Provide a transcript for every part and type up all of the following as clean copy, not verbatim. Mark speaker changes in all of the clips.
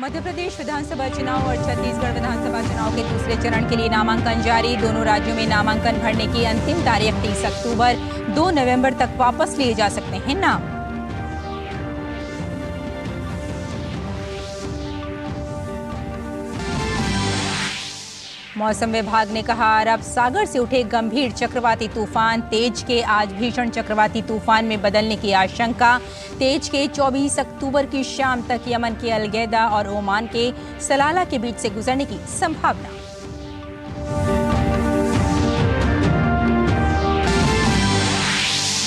Speaker 1: मध्य प्रदेश विधानसभा चुनाव और छत्तीसगढ़ विधानसभा चुनाव के दूसरे चरण के लिए नामांकन जारी। दोनों राज्यों में नामांकन भरने की अंतिम तारीख 30 अक्टूबर। 2 नवंबर तक वापस लिए जा सकते हैं नाम। मौसम विभाग ने कहा, अरब सागर से उठे गंभीर चक्रवाती तूफान तेज के आज भीषण चक्रवाती तूफान में बदलने की आशंका। तेज के 24 अक्टूबर की शाम तक यमन के अलगैदा और ओमान के सलाला के बीच से गुजरने की संभावना।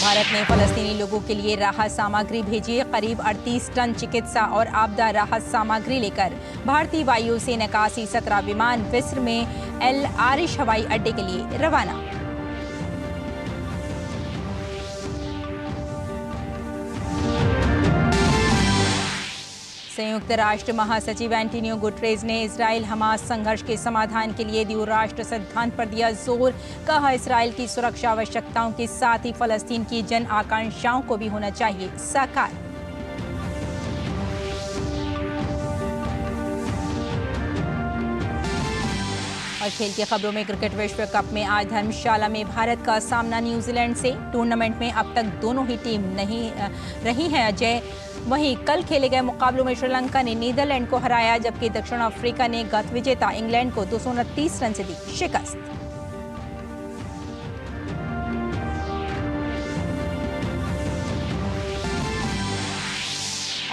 Speaker 1: भारत ने फलस्तीनी लोगों के लिए राहत सामग्री भेजी है। करीब 38 टन चिकित्सा और आपदा राहत सामग्री लेकर भारतीय वायुसेना का C-17 विमान मिस्र में एल आरिश हवाई अड्डे के लिए रवाना। संयुक्त राष्ट्र महासचिव एंटोनियो गुटेरेस ने इजराइल हमास संघर्ष के समाधान के लिए द्विराष्ट्र सिद्धांत पर दिया जोर। कहा, इजराइल की सुरक्षा आवश्यकताओं के साथ ही फलस्तीन की जन आकांक्षाओं को भी होना चाहिए साकार। और खेल की खबरों में क्रिकेट विश्व कप में आज धर्मशाला में भारत का सामना न्यूजीलैंड से। टूर्नामेंट में अब तक दोनों ही टीम नहीं रही हैं अजय। वहीं कल खेले गए मुकाबलों में श्रीलंका ने नीदरलैंड को हराया, जबकि दक्षिण अफ्रीका ने गत विजेता इंग्लैंड को 229 रन से दी शिकस्त।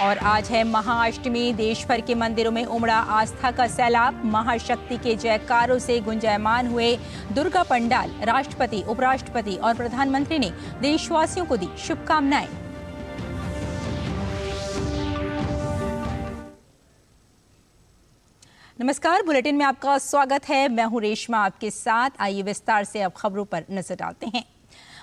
Speaker 1: और आज है महाअष्टमी। देश भर के मंदिरों में उमड़ा आस्था का सैलाब। महाशक्ति के जयकारों से गुंजायमान हुए दुर्गा पंडाल। राष्ट्रपति, उपराष्ट्रपति और प्रधानमंत्री ने देशवासियों को दी शुभकामनाएं। नमस्कार, बुलेटिन में आपका स्वागत है। मैं हूं रेशमा आपके साथ। आइए विस्तार से अब खबरों पर नजर डालते हैं।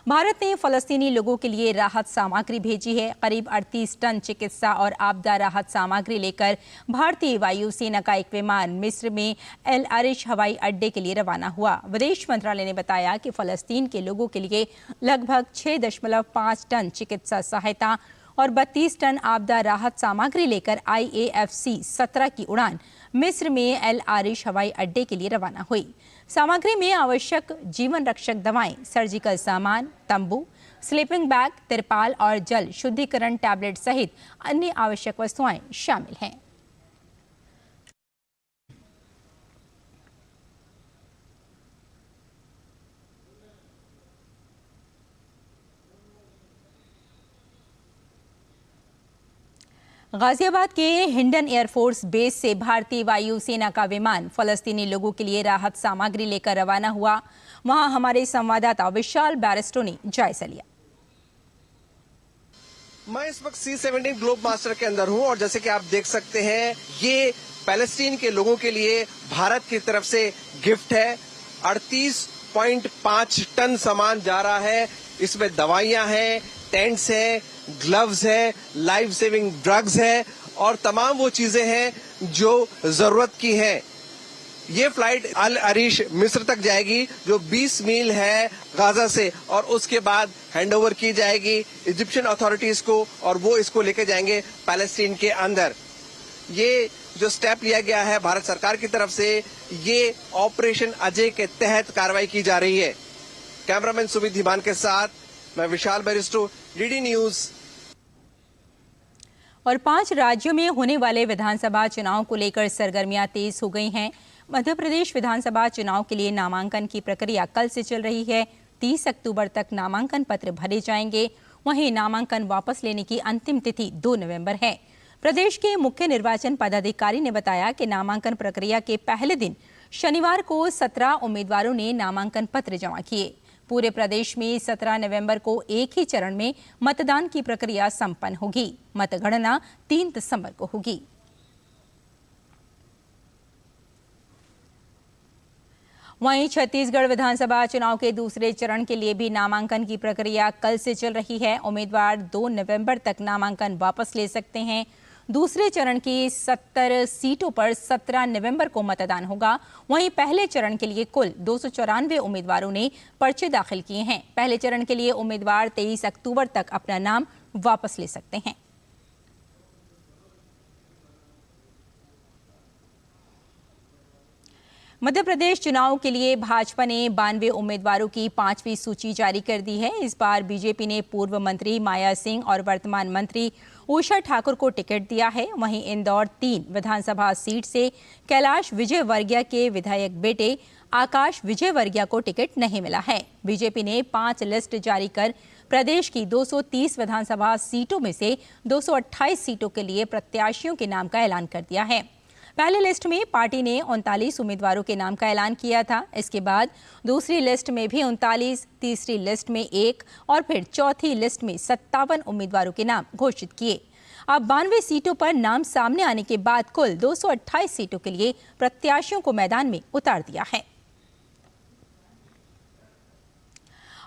Speaker 1: भारत ने फलस्तीनी लोगों के लिए राहत सामग्री भेजी है। करीब 38 टन चिकित्सा और आपदा राहत सामग्री लेकर भारतीय वायुसेना का एक विमान मिस्र में एल आरिश हवाई अड्डे के लिए रवाना हुआ। विदेश मंत्रालय ने बताया कि फलस्तीन के लोगों के लिए लगभग 6.5 टन चिकित्सा सहायता और 32 टन आपदा राहत सामग्री लेकर IAF-17 की उड़ान मिस्र में एल आरिश हवाई अड्डे के लिए रवाना हुई। सामग्री में आवश्यक जीवन रक्षक दवाएं, सर्जिकल सामान, तंबू, स्लीपिंग बैग, तिरपाल और जल शुद्धिकरण टैबलेट सहित अन्य आवश्यक वस्तुएं शामिल हैं। गाजियाबाद के हिंडन एयरफोर्स बेस से भारतीय वायुसेना का विमान फलस्तीनी लोगों के लिए राहत सामग्री लेकर रवाना हुआ। वहां हमारे संवाददाता विशाल बैरिस्टो ने जायजा लिया।
Speaker 2: मैं इस वक्त C-17 ग्लोब मास्टर के अंदर हूं और जैसे कि आप देख सकते हैं, ये पैलेस्टीन के लोगों के लिए भारत की तरफ से गिफ्ट है। 38.5 टन सामान जा रहा है। इसमें दवाइयां हैं, टेंट्स हैं, ग्लव्स है, लाइफ सेविंग ड्रग्स है और तमाम वो चीजें हैं जो जरूरत की हैं। ये फ्लाइट अल अरीश मिस्र तक जाएगी, जो 20 मील है गाजा से, और उसके बाद हैंडओवर की जाएगी इजिप्शियन अथॉरिटीज को और वो इसको लेके जाएंगे पैलेस्टीन के अंदर। ये जो स्टेप लिया गया है भारत सरकार की तरफ से, ये ऑपरेशन अजय के तहत कार्रवाई की जा रही है। कैमरामैन सुमित धीमान के साथ मैं विशाल बैरिस्टो, DD न्यूज।
Speaker 1: और 5 राज्यों में होने वाले विधानसभा चुनाव को लेकर सरगर्मियां तेज हो गई हैं। मध्य प्रदेश विधानसभा चुनाव के लिए नामांकन की प्रक्रिया कल से चल रही है। 30 अक्टूबर तक नामांकन पत्र भरे जाएंगे। वहीं नामांकन वापस लेने की अंतिम तिथि 2 नवंबर है। प्रदेश के मुख्य निर्वाचन पदाधिकारी ने बताया कि नामांकन प्रक्रिया के पहले दिन शनिवार को 17 उम्मीदवारों ने नामांकन पत्र जमा किए। पूरे प्रदेश में 17 नवंबर को एक ही चरण में मतदान की प्रक्रिया संपन्न होगी। मतगणना 3 दिसंबर को होगी। वहीं छत्तीसगढ़ विधानसभा चुनाव के दूसरे चरण के लिए भी नामांकन की प्रक्रिया कल से चल रही है। उम्मीदवार 2 नवंबर तक नामांकन वापस ले सकते हैं। दूसरे चरण की 70 सीटों पर 17 नवंबर को मतदान होगा। वहीं पहले चरण के लिए कुल 294 उम्मीदवारों ने पर्चे दाखिल किए हैं। पहले चरण के लिए उम्मीदवार 23 अक्टूबर तक अपना नाम वापस ले सकते हैं। मध्य प्रदेश चुनाव के लिए भाजपा ने 92 उम्मीदवारों की 5वीं सूची जारी कर दी है। इस बार बीजेपी ने पूर्व मंत्री माया सिंह और वर्तमान मंत्री उषा ठाकुर को टिकट दिया है। वहीं इंदौर 3 विधानसभा सीट से कैलाश विजयवर्गीय के विधायक बेटे आकाश विजयवर्गीय को टिकट नहीं मिला है। बीजेपी ने 5 लिस्ट जारी कर प्रदेश की 230 विधानसभा सीटों में से 228 सीटों के लिए प्रत्याशियों के नाम का ऐलान कर दिया है। पहले लिस्ट में पार्टी ने 39 उम्मीदवारों के नाम का ऐलान किया था। इसके बाद दूसरी लिस्ट में भी 39, तीसरी लिस्ट में 1 और फिर चौथी लिस्ट में 57 उम्मीदवारों के नाम घोषित किए। अब 92 सीटों पर नाम सामने आने के बाद कुल 228 सीटों के लिए प्रत्याशियों को मैदान में उतार दिया है।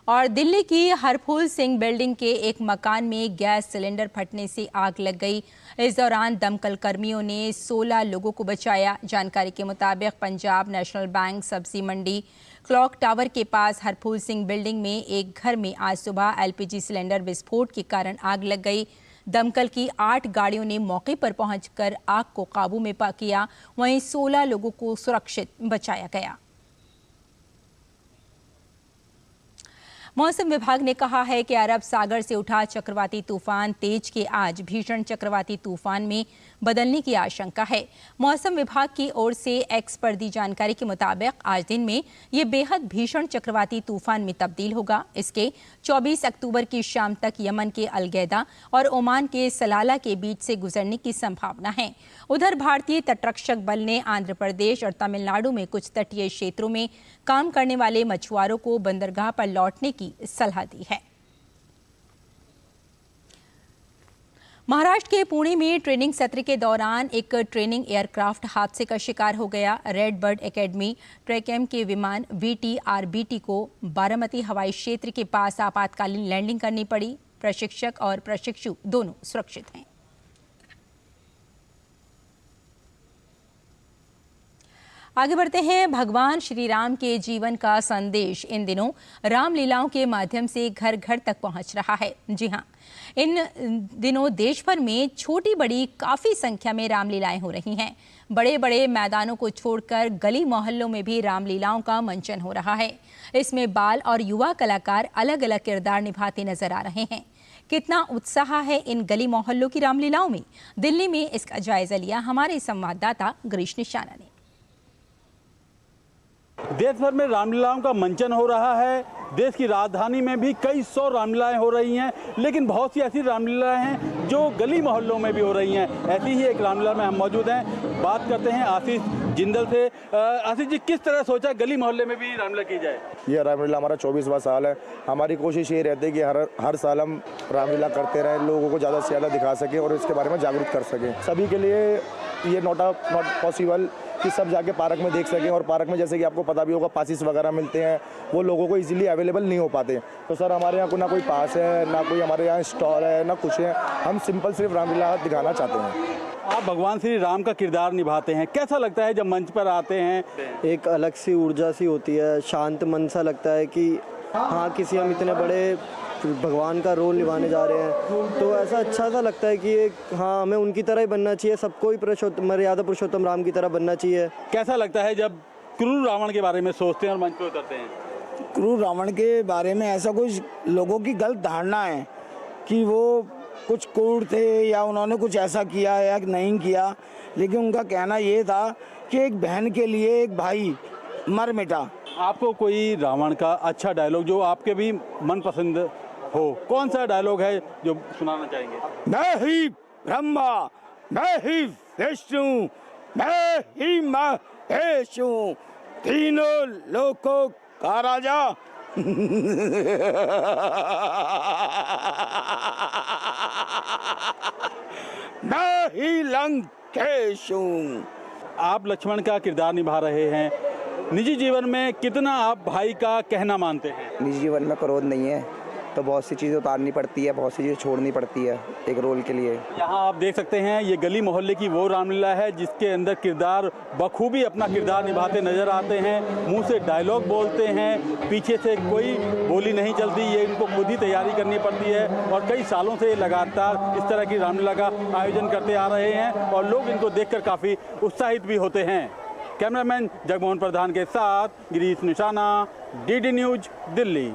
Speaker 1: और दिल्ली की हरफूल सिंह बिल्डिंग के एक मकान में गैस सिलेंडर फटने से आग लग गई। इस दौरान दमकल कर्मियों ने 16 लोगों को बचाया। जानकारी के मुताबिक पंजाब नेशनल बैंक सब्जी मंडी क्लॉक टावर के पास हरफूल सिंह बिल्डिंग में एक घर में आज सुबह एलपीजी सिलेंडर विस्फोट के कारण आग लग गई। दमकल की 8 गाड़ियों ने मौके पर पहुंचकर आग को काबू में किया। वहीं 16 लोगों को सुरक्षित बचाया गया। मौसम विभाग ने कहा है कि अरब सागर से उठा चक्रवाती तूफान तेज के आज भीषण चक्रवाती तूफान में बदलने की आशंका है। मौसम विभाग की ओर से एक्स पर दी जानकारी के मुताबिक आज दिन में ये बेहद भीषण चक्रवाती तूफान में तब्दील होगा। इसके 24 अक्टूबर की शाम तक यमन के अलगैदा और ओमान के सलाला के बीच से गुजरने की संभावना है। उधर भारतीय तटरक्षक बल ने आंध्र प्रदेश और तमिलनाडु में कुछ तटीय क्षेत्रों में काम करने वाले मछुआरों को बंदरगाह पर लौटने की सलाह दी है। महाराष्ट्र के पुणे में ट्रेनिंग सत्र के दौरान एक ट्रेनिंग एयरक्राफ्ट हादसे का शिकार हो गया। रेड बर्ड एकेडमी ट्रेकेम के विमान VT-RBT को बारामती हवाई क्षेत्र के पास आपातकालीन लैंडिंग करनी पड़ी। प्रशिक्षक और प्रशिक्षु दोनों सुरक्षित हैं। आगे बढ़ते हैं। भगवान श्री राम के जीवन का संदेश इन दिनों रामलीलाओं के माध्यम से घर घर तक पहुंच रहा है। जी हां, इन दिनों देश भर में छोटी बड़ी काफी संख्या में रामलीलाएं हो रही हैं। बड़े बड़े मैदानों को छोड़कर गली मोहल्लों में भी रामलीलाओं का मंचन हो रहा है। इसमें बाल और युवा कलाकार अलग अलग किरदार निभाते नजर आ रहे हैं। कितना उत्साह है इन गली मोहल्लों की रामलीलाओं में, दिल्ली में इसका जायजा लिया हमारे संवाददाता गिरीश निशाना ने।
Speaker 3: देश भर में रामलीलाओं का मंचन हो रहा है। देश की राजधानी में भी कई 100 रामलीलाएं हो रही हैं, लेकिन बहुत सी ऐसी रामलीलाएं हैं जो गली मोहल्लों में भी हो रही हैं। ऐसी ही एक रामलीला में हम मौजूद हैं। बात करते हैं आशीष जिंदल से। आशीष जी, किस तरह सोचा गली मोहल्ले में भी रामलीला की जाए?
Speaker 4: ये रामलीला हमारा 24वां साल है। हमारी कोशिश ये रहती है कि हर साल हम रामलीला करते रहें, लोगों को ज़्यादा से ज़्यादा दिखा सकें और इसके बारे में जागरूक कर सकें। सभी के लिए ये नॉट पॉसिबल कि सब जाके पार्क में देख सकें, और पार्क में जैसे कि आपको पता भी होगा पासिस वगैरह मिलते हैं, वो लोगों को इजीली अवेलेबल नहीं हो पाते। तो सर हमारे यहाँ ना कोई पास है, ना कोई हमारे यहाँ स्टॉल है, ना कुछ है। हम सिंपल सिर्फ रामलीला दिखाना चाहते हैं।
Speaker 3: आप भगवान श्री राम का किरदार निभाते हैं, कैसा लगता है जब मंच पर आते हैं?
Speaker 5: एक अलग सी ऊर्जा सी होती है, शांत मन सा लगता है कि हाँ, किसी हम इतने बड़े भगवान का रोल निभाने जा रहे हैं, तो ऐसा अच्छा सा लगता है कि हाँ, हमें उनकी तरह ही बनना चाहिए। सबको ही मर्यादा पुरुषोत्तम राम की तरह बनना चाहिए।
Speaker 3: कैसा लगता है जब क्रूर रावण के बारे में सोचते हैं और मंच पर उतरते हैं?
Speaker 6: क्रूर रावण के बारे में ऐसा कुछ लोगों की गलत धारणा है कि वो कुछ क्रूर थे या उन्होंने कुछ ऐसा किया या नहीं किया, लेकिन उनका कहना ये था कि एक बहन के लिए एक भाई मर मिटा।
Speaker 3: आपको कोई रावण का अच्छा डायलॉग जो आपके भी मनपसंद हो, कौन सा डायलॉग है जो सुनाना चाहेंगे?
Speaker 6: मैं ही ब्रह्मा, मैं ही विष्णु, मैं ही महेश हूँ, तीनों लोकों का राजा। मैं ही लंकेश हूँ।
Speaker 3: आप लक्ष्मण का किरदार निभा रहे हैं। निजी जीवन में कितना आप भाई का कहना मानते हैं?
Speaker 7: निजी जीवन में क्रोध नहीं है, तो बहुत सी चीज़ें उतारनी पड़ती है, बहुत सी चीज़ें छोड़नी पड़ती है एक रोल के लिए।
Speaker 3: यहाँ आप देख सकते हैं ये गली मोहल्ले की वो रामलीला है जिसके अंदर किरदार बखूबी अपना किरदार निभाते नजर आते हैं। मुंह से डायलॉग बोलते हैं, पीछे से कोई बोली नहीं चलती, ये इनको खुद ही तैयारी करनी पड़ती है। और कई सालों से लगातार इस तरह की रामलीला का आयोजन करते आ रहे हैं और लोग इनको देखकर काफ़ी उत्साहित भी होते हैं। कैमरामैन जगमोहन प्रधान के साथ गिरीश निशाना, डीडी न्यूज, दिल्ली।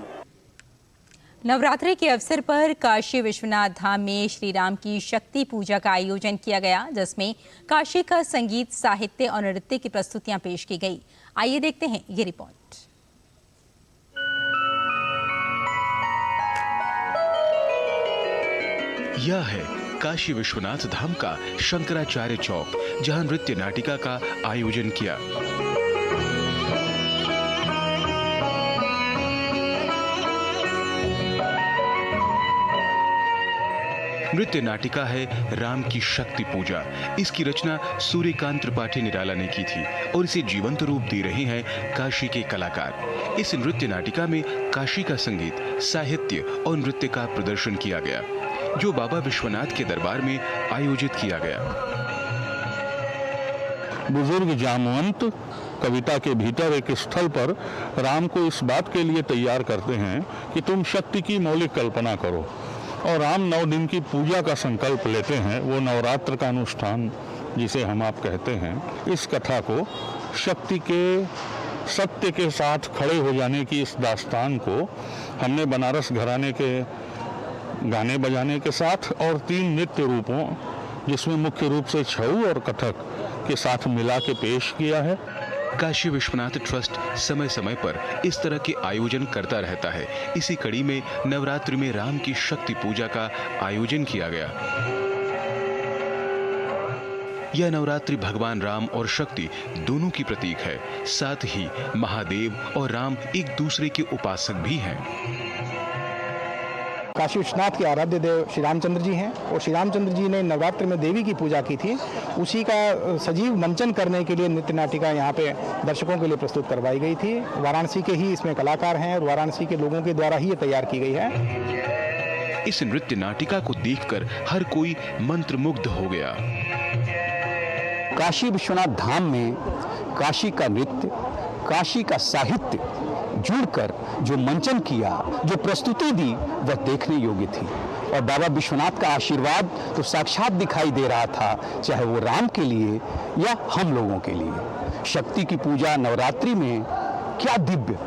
Speaker 1: नवरात्रि के अवसर पर काशी विश्वनाथ धाम में श्री राम की शक्ति पूजा का आयोजन किया गया, जिसमें काशी का संगीत, साहित्य और नृत्य की प्रस्तुतियां पेश की गई। आइए देखते हैं ये रिपोर्ट।
Speaker 8: यह है काशी विश्वनाथ धाम का शंकराचार्य चौक, जहां नृत्य नाटिका का आयोजन किया। नृत्य नाटिका है राम की शक्ति पूजा। इसकी रचना सूर्यकांत त्रिपाठी निराला ने की थी और इसे जीवंत रूप दे रहे हैं काशी के कलाकार। इस नृत्य नाटिका में काशी का संगीत, साहित्य और नृत्य का प्रदर्शन किया गया, जो बाबा विश्वनाथ के दरबार में आयोजित किया गया।
Speaker 9: बुजुर्ग जामवंत कविता के भीतर एक स्थल पर राम को इस बात के लिए तैयार करते हैं कि तुम शक्ति की मौलिक कल्पना करो, और राम 9 दिन की पूजा का संकल्प लेते हैं। वो नवरात्र का अनुष्ठान जिसे हम आप कहते हैं, इस कथा को शक्ति के सत्य के साथ खड़े हो जाने की इस दास्तान को हमने बनारस घराने के गाने बजाने के साथ और 3 नृत्य रूपों, जिसमें मुख्य रूप से छऊ और कथक के साथ मिला के पेश किया है।
Speaker 8: काशी विश्वनाथ ट्रस्ट समय समय पर इस तरह के आयोजन करता रहता है। इसी कड़ी में नवरात्रि में राम की शक्ति पूजा का आयोजन किया गया। यह नवरात्रि भगवान राम और शक्ति दोनों की प्रतीक है। साथ ही महादेव और राम एक दूसरे के उपासक भी हैं।
Speaker 10: काशी विश्वनाथ के आराध्य देव श्री रामचंद्र जी हैं, और श्री रामचंद्र जी ने नवरात्र में देवी की पूजा की थी। उसी का सजीव मंचन करने के लिए नृत्य नाटिका यहाँ पे दर्शकों के लिए प्रस्तुत करवाई गई थी। वाराणसी के ही इसमें कलाकार हैं और वाराणसी के लोगों के द्वारा ही ये तैयार की गई है।
Speaker 8: इस नृत्य नाटिका को देखकर हर कोई मंत्रमुग्ध हो गया।
Speaker 11: काशी विश्वनाथ धाम में काशी का नृत्य, काशी का साहित्य जुड़कर जो मंचन किया, जो प्रस्तुति दी, वह देखने योग्य थी। और बाबा विश्वनाथ का आशीर्वाद तो साक्षात दिखाई दे रहा था, चाहे वो राम के लिए या हम लोगों के लिए। शक्ति की पूजा नवरात्रि में क्या दिव्य,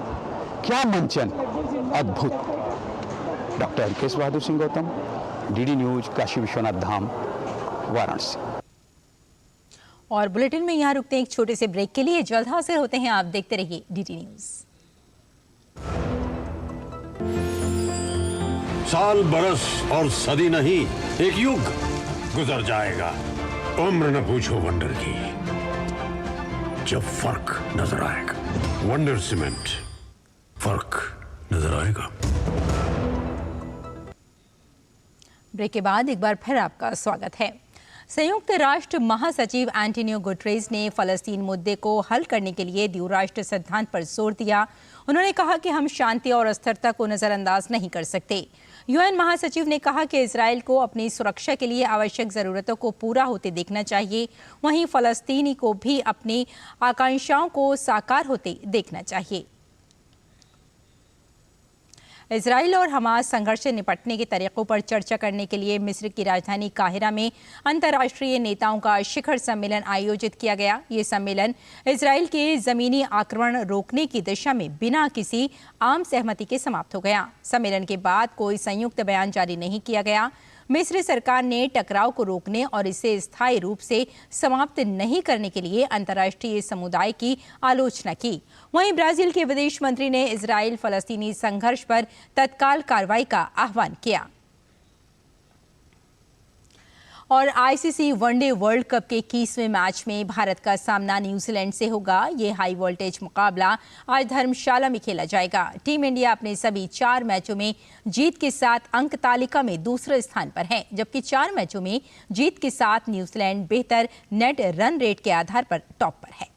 Speaker 11: क्या मंचन, अद्भुत। डॉक्टर केश बहादुर सिंह गौतम, डीडी न्यूज, काशी विश्वनाथ धाम, वाराणसी।
Speaker 1: और बुलेटिन में यहाँ रुकते हैं एक छोटे से ब्रेक के लिए। जल्द हाजिर होते हैं, आप देखते रहिए डीडी न्यूज।
Speaker 12: साल, बरस और सदी नहीं, एक युग गुजर जाएगा। उम्र न पूछो वंडर की, जब फर्क नजर आएगा। वंडर सीमेंट, फर्क नजर आएगा।
Speaker 1: ब्रेक के बाद एक बार फिर आपका स्वागत है। संयुक्त राष्ट्र महासचिव एंटोनियो गुटेरेस ने फलस्तीन मुद्दे को हल करने के लिए द्विराष्ट्र सिद्धांत पर जोर दिया। उन्होंने कहा कि हम शांति और स्थिरता को नजरअंदाज नहीं कर सकते। यूएन महासचिव ने कहा कि इजराइल को अपनी सुरक्षा के लिए आवश्यक जरूरतों को पूरा होते देखना चाहिए, वहीं फलस्तीनी को भी अपनी आकांक्षाओं को साकार होते देखना चाहिए। इजराइल और हमास संघर्ष से निपटने के तरीकों पर चर्चा करने के लिए मिस्र की राजधानी काहिरा में अंतर्राष्ट्रीय नेताओं का शिखर सम्मेलन आयोजित किया गया। ये सम्मेलन इजराइल के जमीनी आक्रमण रोकने की दिशा में बिना किसी आम सहमति के समाप्त हो गया। सम्मेलन के बाद कोई संयुक्त बयान जारी नहीं किया गया। मिस्र सरकार ने टकराव को रोकने और इसे स्थायी रूप से समाप्त नहीं करने के लिए अंतर्राष्ट्रीय समुदाय की आलोचना की। वहीं ब्राजील के विदेश मंत्री ने इजराइल फलस्तीनी संघर्ष पर तत्काल कार्रवाई का आह्वान किया। और आईसीसी वनडे वर्ल्ड कप के 21वें मैच में भारत का सामना न्यूजीलैंड से होगा। ये हाई वोल्टेज मुकाबला आज धर्मशाला में खेला जाएगा। टीम इंडिया अपने सभी 4 मैचों में जीत के साथ अंक तालिका में दूसरे स्थान पर है, जबकि 4 मैचों में जीत के साथ न्यूजीलैंड बेहतर नेट रन रेट के आधार पर टॉप पर है।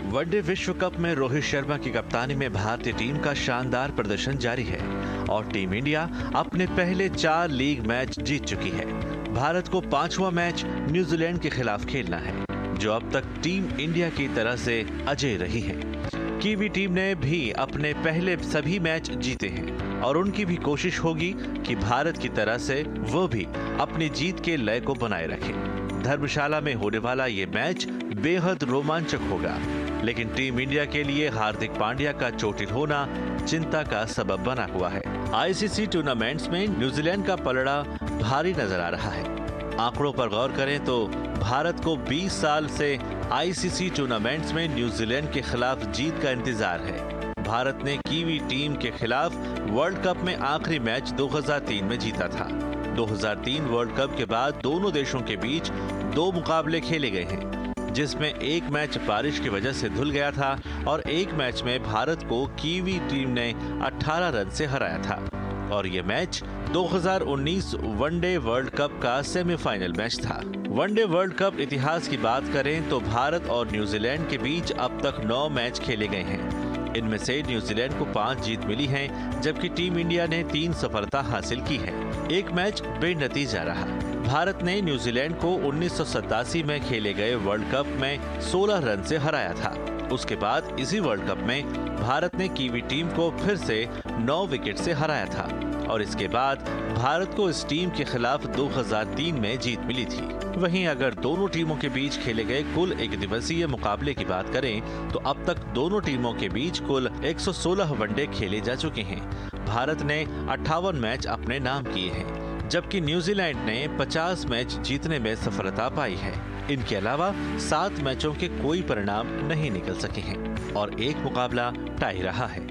Speaker 13: वनडे विश्व कप में रोहित शर्मा की कप्तानी में भारतीय टीम का शानदार प्रदर्शन जारी है और टीम इंडिया अपने पहले 4 लीग मैच जीत चुकी है। भारत को 5वां मैच न्यूजीलैंड के खिलाफ खेलना है, जो अब तक टीम इंडिया की तरह से अजेय रही है। कीवी टीम ने भी अपने पहले सभी मैच जीते हैं और उनकी भी कोशिश होगी कि भारत की तरह से वो भी अपनी जीत के लय को बनाए रखें। धर्मशाला में होने वाला ये मैच बेहद रोमांचक होगा, लेकिन टीम इंडिया के लिए हार्दिक पांड्या का चोटिल होना चिंता का सबब बना हुआ है। आईसीसी टूर्नामेंट्स में न्यूजीलैंड का पलड़ा भारी नजर आ रहा है। आंकड़ों पर गौर करें तो भारत को 20 साल से आईसीसी टूर्नामेंट्स में न्यूजीलैंड के खिलाफ जीत का इंतजार है। भारत ने कीवी टीम के खिलाफ वर्ल्ड कप में आखिरी मैच 2003 में जीता था। 2003 वर्ल्ड कप के बाद दोनों देशों के बीच 2 मुकाबले खेले गए हैं, जिसमें एक मैच बारिश की वजह से धुल गया था और एक मैच में भारत को कीवी टीम ने 18 रन से हराया था। और ये मैच 2019 वनडे वर्ल्ड कप का सेमीफाइनल मैच था। वनडे वर्ल्ड कप इतिहास की बात करें तो भारत और न्यूजीलैंड के बीच अब तक 9 मैच खेले गए हैं। इनमें से न्यूजीलैंड को 5 जीत मिली है, जबकि टीम इंडिया ने 3 सफलता हासिल की है। एक मैच बेनतीजा रहा। भारत ने न्यूजीलैंड को 1987 में खेले गए वर्ल्ड कप में 16 रन से हराया था। उसके बाद इसी वर्ल्ड कप में भारत ने कीवी टीम को फिर से 9 विकेट से हराया था और इसके बाद भारत को इस टीम के खिलाफ 2003 में जीत मिली थी। वहीं अगर दोनों टीमों के बीच खेले गए कुल एक दिवसीय मुकाबले की बात करें तो अब तक दोनों टीमों के बीच कुल 116 वनडे खेले जा चुके हैं। भारत ने 58 मैच अपने नाम किए हैं, जबकि न्यूजीलैंड ने 50 मैच जीतने में सफलता पाई है। इनके अलावा 7 मैचों के कोई परिणाम नहीं निकल सके हैं और एक मुकाबला टाई रहा है।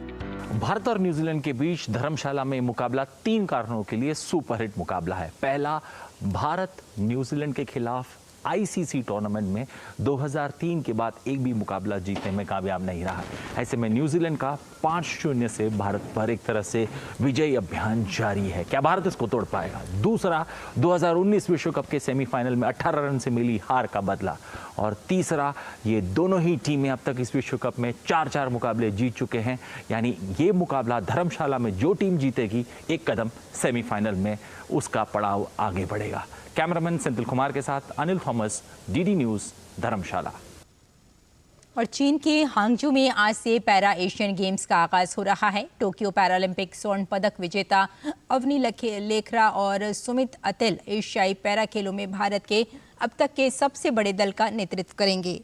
Speaker 14: भारत और न्यूजीलैंड के बीच धर्मशाला में मुकाबला 3 कारणों के लिए सुपरहिट मुकाबला है। पहला, भारत न्यूजीलैंड के खिलाफ आईसीसी टूर्नामेंट में 2003 के बाद एक भी मुकाबला जीतने में कामयाब नहीं रहा। ऐसे में न्यूजीलैंड का 5-0 से भारत पर एक तरह से विजयी अभियान जारी है। क्या भारत इसको तोड़ पाएगा? दूसरा, 2019 विश्व कप के सेमीफाइनल में 18 रन से मिली हार का बदला। और तीसरा, ये दोनों ही टीमें अब तक इस विश्व कप में 4-4 मुकाबले जीत चुके हैं, यानी ये मुकाबला धर्मशाला में जो टीम जीतेगी एक कदम सेमीफाइनल में उसका पड़ाव आगे बढ़ेगा। कैमरामैन सेंथिल कुमार के साथ अनिल थॉमस, डीडी न्यूज, धर्मशाला।
Speaker 1: और चीन के हांगजू में आज से पैरा एशियन गेम्स का आगाज हो रहा है। टोक्यो पैरालंपिक स्वर्ण पदक विजेता अवनी लेखरा और सुमित अतिल एशियाई पैरा खेलों में भारत के अब तक के सबसे बड़े दल का नेतृत्व करेंगे।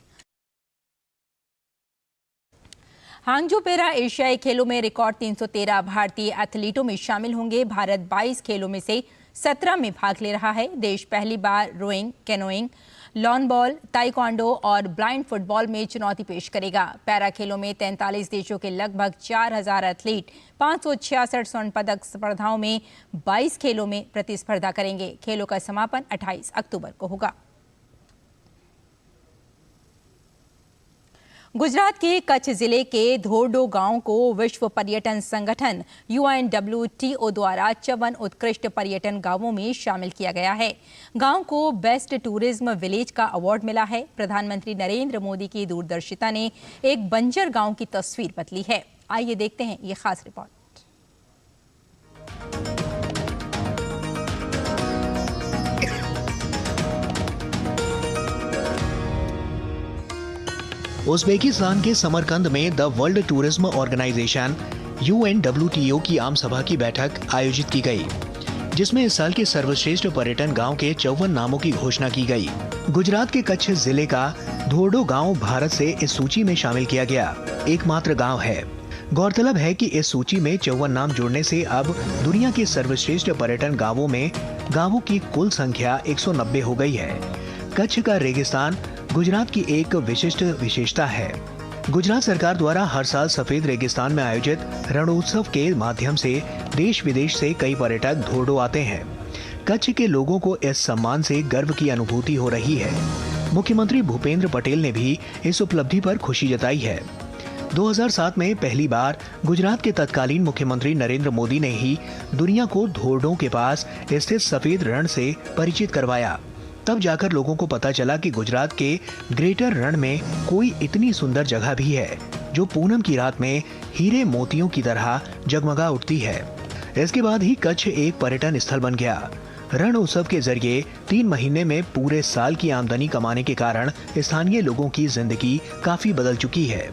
Speaker 1: हांगजू पैरा एशियाई खेलों में रिकॉर्ड 313 भारतीय एथलीटों में शामिल होंगे। भारत 22 खेलों में से 17 में भाग ले रहा है। देश पहली बार rowing, canoeing, lawn ball, taekwondo और ब्लाइंड फुटबॉल में चुनौती पेश करेगा। पैरा खेलों में 43 देशों के लगभग 4000 एथलीट 566 स्वर्ण पदक स्पर्धाओं में 22 खेलों में प्रतिस्पर्धा करेंगे। खेलों का समापन 28 अक्टूबर को होगा। गुजरात के कच्छ जिले के धोरडो गांव को विश्व पर्यटन संगठन UNWTO द्वारा 54 उत्कृष्ट पर्यटन गांवों में शामिल किया गया है। गांव को बेस्ट टूरिज्म विलेज का अवार्ड मिला है। प्रधानमंत्री नरेंद्र मोदी की दूरदर्शिता ने एक बंजर गांव की तस्वीर बदली है। आइए देखते हैं ये खास रिपोर्ट।
Speaker 15: उज़्बेकिस्तान के समरकंद में the world tourism organization UNWTO की आम सभा की बैठक आयोजित की गई, जिसमें इस साल के सर्वश्रेष्ठ पर्यटन गांव के 54 नामों की घोषणा की गई। गुजरात के कच्छ जिले का धोरडो गांव भारत से इस सूची में शामिल किया गया एकमात्र गांव है। गौरतलब है कि इस सूची में 54 नाम जुड़ने से अब दुनिया के सर्वश्रेष्ठ पर्यटन गांवों में गांवों की कुल संख्या 190 हो गई है। कच्छ का रेगिस्तान गुजरात की एक विशिष्ट विशेषता है। गुजरात सरकार द्वारा हर साल सफेद रेगिस्तान में आयोजित रणोत्सव के माध्यम से देश विदेश से कई पर्यटक धोरडो आते हैं। कच्छ के लोगों को इस सम्मान से गर्व की अनुभूति हो रही है। मुख्यमंत्री भूपेंद्र पटेल ने भी इस उपलब्धि पर खुशी जताई है। 2007 में पहली बार गुजरात के तत्कालीन मुख्यमंत्री नरेंद्र मोदी ने ही दुनिया को धोरडो के पास स्थित सफेद रण से परिचित करवाया। तब जाकर लोगों को पता चला कि गुजरात के ग्रेटर रण में कोई इतनी सुंदर जगह भी है जो पूनम की रात में हीरे मोतियों की तरह जगमगा उठती है। इसके बाद ही कच्छ एक पर्यटन स्थल बन गया। रण उत्सव के जरिए 3 महीने में पूरे साल की आमदनी कमाने के कारण स्थानीय लोगों की जिंदगी काफी बदल चुकी है।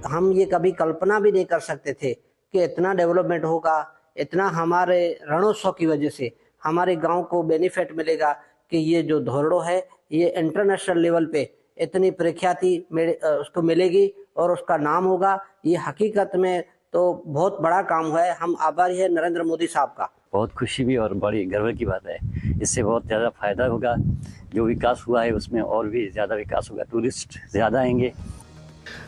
Speaker 16: हम ये कभी कल्पना भी नहीं कर सकते थे कि इतना डेवलपमेंट होगा, इतना हमारे रणोत्सव की वजह से हमारे गांव को बेनिफिट मिलेगा कि ये जो धोरडो है ये इंटरनेशनल लेवल पे इतनी प्रख्याति उसको मिलेगी और उसका नाम होगा। ये हकीकत में तो बहुत बड़ा काम हुआ है। हम आभारी है नरेंद्र मोदी साहब का।
Speaker 17: बहुत खुशी भी और बड़ी गर्व की बात है। इससे बहुत ज़्यादा फायदा होगा। जो विकास हुआ है उसमें और भी ज़्यादा विकास होगा, टूरिस्ट ज़्यादा आएंगे।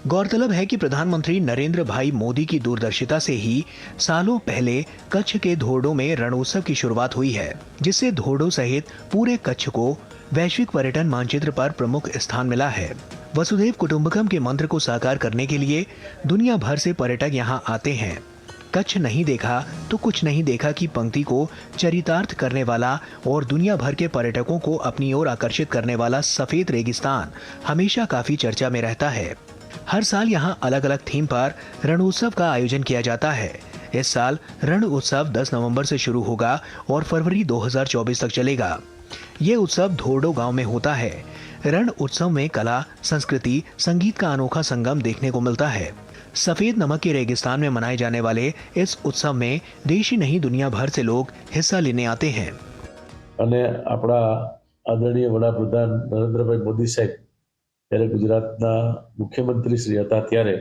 Speaker 15: गौरतलब है कि प्रधानमंत्री नरेंद्र भाई मोदी की दूरदर्शिता से ही सालों पहले कच्छ के धोरडो में रणोत्सव की शुरुआत हुई है, जिससे धोरडो सहित पूरे कच्छ को वैश्विक पर्यटन मानचित्र पर प्रमुख स्थान मिला है। वसुधैव कुटुंबकम के मंत्र को साकार करने के लिए दुनिया भर से पर्यटक यहां आते हैं। कच्छ नहीं देखा तो कुछ नहीं देखा की पंक्ति को चरितार्थ करने वाला और दुनिया भर के पर्यटकों को अपनी ओर आकर्षित करने वाला सफेद रेगिस्तान हमेशा काफी चर्चा में रहता है। हर साल यहाँ अलग अलग थीम पर रणोत्सव का आयोजन किया जाता है। इस साल रण उत्सव 10 नवंबर से शुरू होगा और फरवरी 2024 तक चलेगा। ये उत्सव धोरडो गांव में होता है। रण उत्सव में कला, संस्कृति, संगीत का अनोखा संगम देखने को मिलता है। सफेद नमक के रेगिस्तान में मनाए जाने वाले इस उत्सव में देश ही नहीं दुनिया भर से लोग हिस्सा लेने आते हैं।
Speaker 18: आदरणीय वडाप्रधान नरेंद्रभाई मोदी साहेब ત્યારે ગુજરાતના મુખ્યમંત્રી શ્રી હતા ત્યારે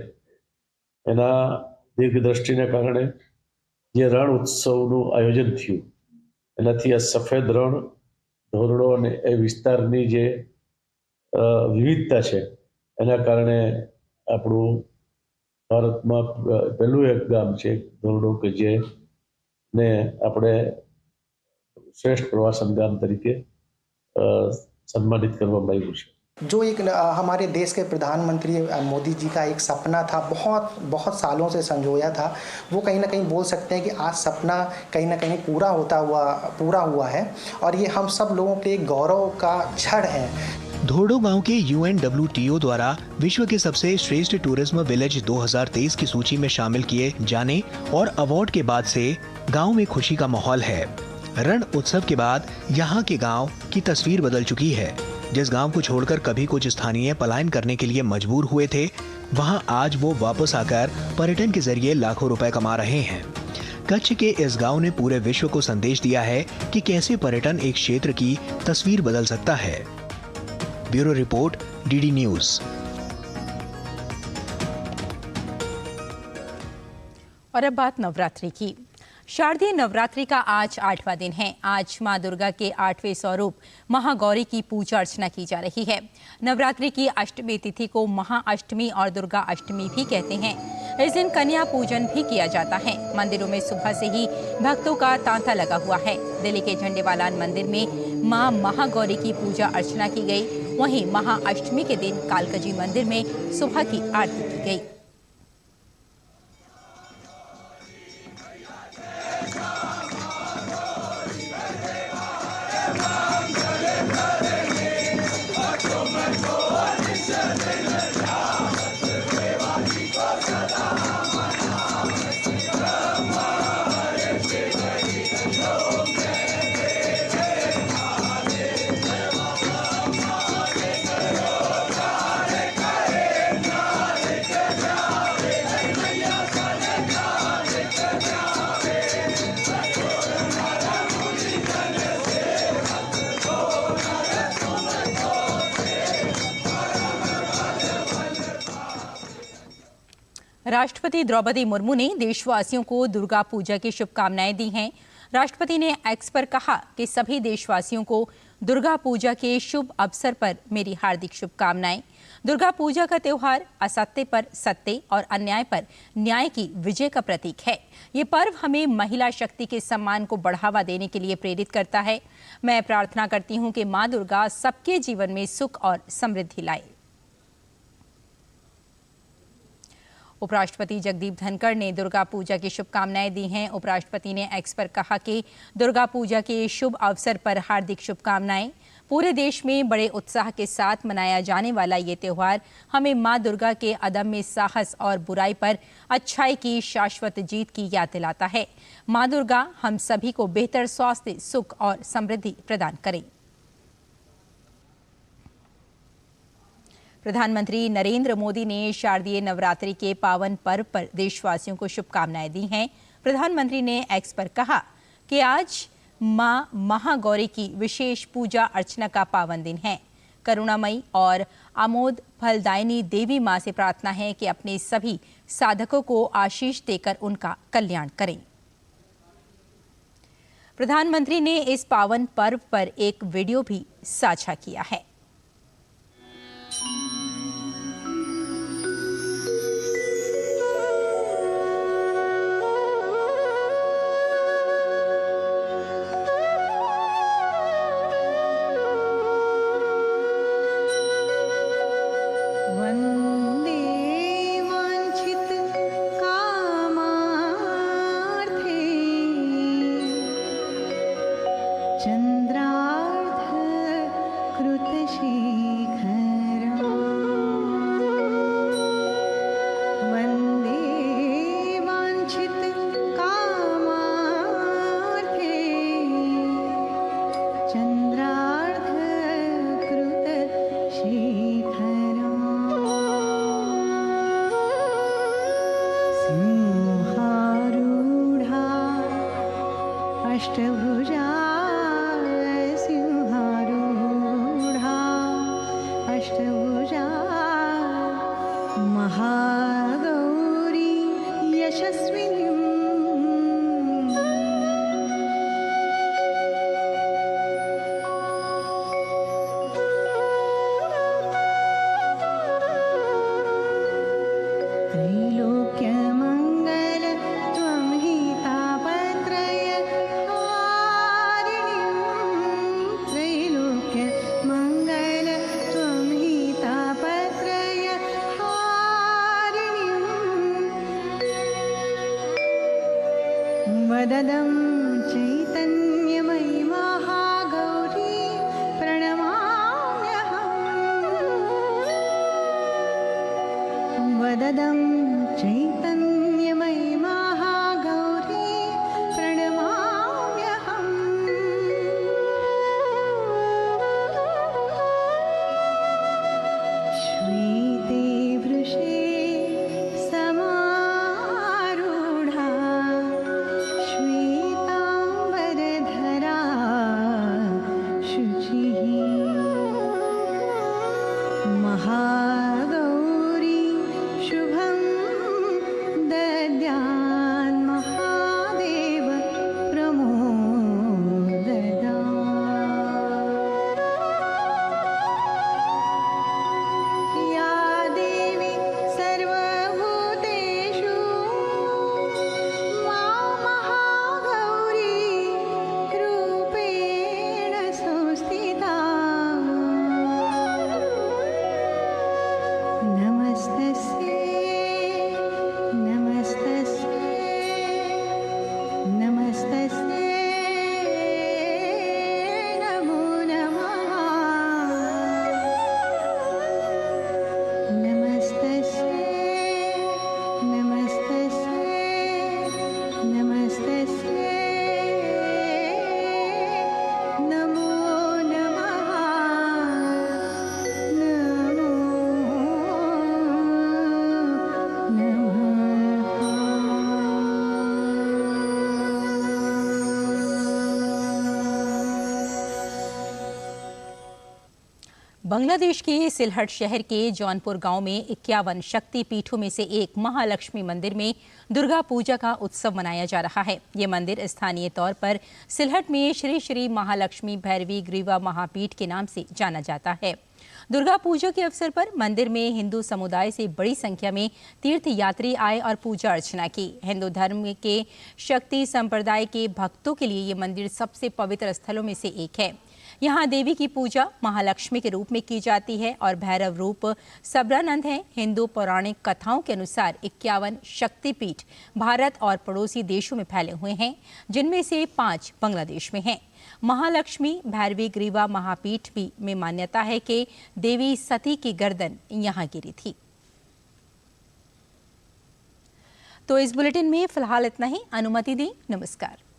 Speaker 18: એના દીર્ઘદ્રષ્ટિને કારણે જે રણ ઉત્સવનું આયોજન થયું એનાથી આ સફેદ રણ ધોરડો અને એ વિસ્તારની જે વિવિધતા છે એના કારણે આપણું ભારતમાં પહેલું એક ગામ છે ધોરડો કે જે ને આપણે શ્રેષ્ઠ પ્રવાસન ગામ તરીકે સન્માનિત કરવામાં આવ્યું છે।
Speaker 19: जो एक हमारे देश के प्रधानमंत्री मोदी जी का एक सपना था, बहुत सालों से संजोया था, वो कहीं ना कहीं बोल सकते हैं कि आज सपना कहीं ना कहीं पूरा हुआ है और ये हम सब लोगों के गौरव का क्षण है।
Speaker 15: धोरडो गांव के UNWTO द्वारा विश्व के सबसे श्रेष्ठ टूरिज्म विलेज 2023 की सूची में शामिल किए जाने और अवार्ड के बाद से गांव में खुशी का माहौल है। रण उत्सव के बाद यहाँ के गांव की तस्वीर बदल चुकी है। जिस गांव को छोड़कर कभी कुछ स्थानीय पलायन करने के लिए मजबूर हुए थे, वहां आज वो वापस आकर पर्यटन के जरिए लाखों रुपए कमा रहे हैं। कच्छ के इस गांव ने पूरे विश्व को संदेश दिया है कि कैसे पर्यटन एक क्षेत्र की तस्वीर बदल सकता है। Bureau report, DD news.
Speaker 1: और अब बात नवरात्रि की। शारदीय नवरात्रि का आज 8वां दिन है। आज मां दुर्गा के 8वें स्वरूप महागौरी की पूजा अर्चना की जा रही है। नवरात्रि की अष्टमी तिथि को महाअष्टमी और दुर्गा अष्टमी भी कहते हैं। इस दिन कन्या पूजन भी किया जाता है। मंदिरों में सुबह से ही भक्तों का तांता लगा हुआ है। दिल्ली के झंडेवालान मंदिर में मां महागौरी की पूजा अर्चना की गई। वहीं महाअष्टमी के दिन कालकाजी मंदिर में सुबह की आरती की गई। राष्ट्रपति द्रौपदी मुर्मू ने देशवासियों को दुर्गा पूजा की शुभकामनाएं दी हैं। राष्ट्रपति ने एक्स पर कहा कि सभी देशवासियों को दुर्गा पूजा के शुभ अवसर पर मेरी हार्दिक शुभकामनाएं। दुर्गा पूजा का त्योहार असत्य पर सत्य और अन्याय पर न्याय की विजय का प्रतीक है। ये पर्व हमें महिला शक्ति के सम्मान को बढ़ावा देने के लिए प्रेरित करता है। मैं प्रार्थना करती हूँ कि माँ दुर्गा सबके जीवन में सुख और समृद्धि लाए। उपराष्ट्रपति जगदीप धनखड़ ने दुर्गा पूजा की शुभकामनाएं दी हैं। उपराष्ट्रपति ने एक्स पर कहा कि दुर्गा पूजा के शुभ अवसर पर हार्दिक शुभकामनाएं। पूरे देश में बड़े उत्साह के साथ मनाया जाने वाला ये त्यौहार हमें मां दुर्गा के अदम्य साहस और बुराई पर अच्छाई की शाश्वत जीत की याद दिलाता है। मां दुर्गा हम सभी को बेहतर स्वास्थ्य, सुख और समृद्धि प्रदान करें। प्रधानमंत्री नरेंद्र मोदी ने शारदीय नवरात्रि के पावन पर्व पर देशवासियों को शुभकामनाएं दी हैं। प्रधानमंत्री ने एक्स पर कहा कि आज मां महागौरी की विशेष पूजा अर्चना का पावन दिन है। करुणामयी और आमोद फलदायिनी देवी मां से प्रार्थना है कि अपने सभी साधकों को आशीष देकर उनका कल्याण करें। प्रधानमंत्री ने इस पावन पर्व पर एक वीडियो भी साझा किया है।
Speaker 20: अष्टभुजा सिंहारूढ़ा अष्टभुजा महागौरी यशस्विनी। त्रैलोक्यमङ्गल त्वं हि तापत्रय त्रैलोक्यमङ्गल त्वं हि तापत्रय वददं चैतन्यमयि महागौरी प्रणमाम्यहम्। वददं चैतन्यमयि महागौरी प्रणमाम्यहम्। श्वेते वृषे समारूढा श्वेताम्बरधरा शुचिः महागौरी शुभं दद्यान् महादेव प्रमोददात्। या देवी सर्वभूतेषु मा महागौरी रूपेण संस्थिता। नमस्तस्यै नमस्तस्यै नमस्तस्यै नमो नमः। नमस्तस्यै नमस्तस्यै नमस्तस्यै नमो नमः।
Speaker 1: बांग्लादेश के सिलहट शहर के जौनपुर गांव में 51 शक्ति पीठों में से एक महालक्ष्मी मंदिर में दुर्गा पूजा का उत्सव मनाया जा रहा है। ये मंदिर स्थानीय तौर पर सिलहट में श्री श्री महालक्ष्मी भैरवी ग्रीवा महापीठ के नाम से जाना जाता है। दुर्गा पूजा के अवसर पर मंदिर में हिंदू समुदाय से बड़ी संख्या में तीर्थ यात्री आए और पूजा अर्चना की। हिंदू धर्म के शक्ति संप्रदाय के भक्तों के लिए ये मंदिर सबसे पवित्र स्थलों में से एक है। यहाँ देवी की पूजा महालक्ष्मी के रूप में की जाती है और भैरव रूप सबरानंद है। हिंदू पौराणिक कथाओं के अनुसार 51 शक्तिपीठ भारत और पड़ोसी देशों में फैले हुए हैं, जिनमें से 5 बांग्लादेश में हैं। महालक्ष्मी भैरवी ग्रीवा महापीठ भी में मान्यता है कि देवी सती की गर्दन यहाँ गिरी थी। तो इस बुलेटिन में फिलहाल इतना ही। अनुमति दी। नमस्कार।